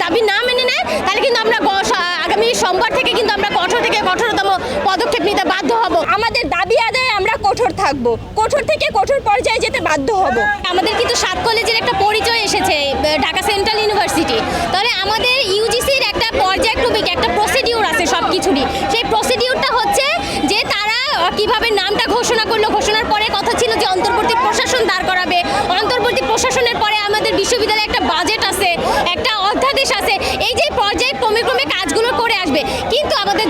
দাবি না মেনে নেয় তাহলে কিন্তু আমরা আগামী সোমবার থেকে কিন্তু আমরা কঠোর থেকে কঠোরতম পদক্ষেপ নিতে বাধ্য হব। আমাদের দাবি আদায়ে আমরা কঠোর থাকব, কঠোর থেকে কঠোর পর্যায়ে যেতে বাধ্য হব। আমাদের কিন্তু 7 কলেজের একটা পরিচয় এসেছে ঢাকা সেন্ট্রাল ইউনিভার্সিটি, তাহলে আমাদের ইউজিসির একটা পর্যায়ক্রমিক একটা প্রসিডিউর আছে সব কিছুরই। সেই প্রসিডিউরটা হচ্ছে যে তারা কিভাবে নামটা ঘোষণা করলো, ঘোষণার পরে কথা ছিল যে অন্তর্বর্তী প্রশাসন দাঁড় করাবে, অন্তর্বর্তী প্রশাসনের পরে আমাদের বিশ্ববিদ্যালয়ে একটা বাজেট আছে, একটা অধ্যাদেশ আছে, এই যে পর্যায়ে ক্রমে ক্রমে কাজগুলো করে আসবে। কিন্তু আমাদের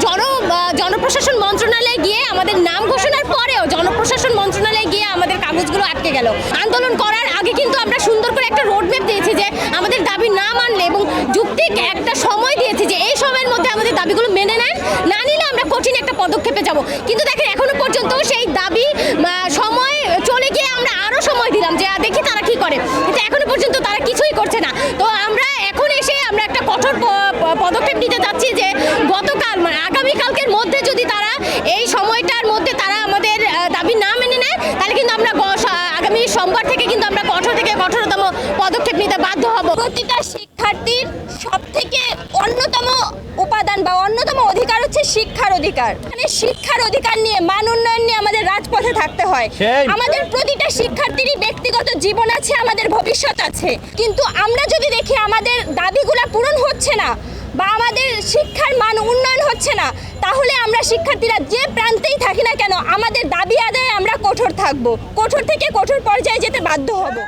জনপ্রশাসন মন্ত্রণালয়ে গিয়ে আমাদের নাম ঘোষণার পরেও জনপ্রশাসন মন্ত্রণালয়ে গিয়ে আমাদের কাগজগুলো আটকে গেল। আন্দোলন করার আগে কিন্তু আমরা সুন্দর করে একটা রোডম্যাপ দিয়েছি যে আমাদের দাবি না মানলে এবং যুক্তিক একটা সময় দিয়েছি যে এই সময়ের মধ্যে আমাদের দাবিগুলো মেনে নেন, না নিলে আমরা কঠিন একটা পদক্ষেপে যাব। কিন্তু দেখেন এখনো পর্যন্ত সেই দাবি সময় চলে গিয়ে আমরা আরো সময় দিলাম যে দেখি তারা কি করে, কিন্তু এখনো পর্যন্ত তারা কিছুই করছে না। তো আমরা এখন এসে আমরা একটা কঠোর পদক্ষেপ নিতে যাচ্ছি যে গতকাল আগামীকালকের মধ্যে যদি তারা এই সময়টার মধ্যে তারা আমাদের দাবি না মেনে নেয় তাহলে কিন্তু আমরা আগামী সোমবার থেকে কিন্তু আমরা কঠোর থেকে কঠোরতম পদক্ষেপ নিতে বাধ্য হব। প্রতিটা শিক্ষার্থীর সব থেকে অন্যতম উপাদান বা অন্যতম অধিকার হচ্ছে শিক্ষার অধিকার। মানে শিক্ষার অধিকার নিয়ে, মান উন্নয়ন নিয়ে আমাদের রাজপথে থাকতে হয়। আমাদের প্রতিটা শিক্ষার্থীরই ব্যক্তিগত জীবন আছে, আমাদের ভবিষ্যৎ আছে, কিন্তু আমরা যদি দেখি আমাদের দাবিগুলো পূরণ হচ্ছে না বা আমাদের শিক্ষার মান উন্নয়ন হচ্ছে না, তাহলে আমরা শিক্ষার্থীরা যে প্রান্তেই থাকি না কেন আমাদের দাবি আদায়ে আমরা কঠোর থাকব, কঠোর থেকে কঠোর পর্যায়ে যেতে বাধ্য হব।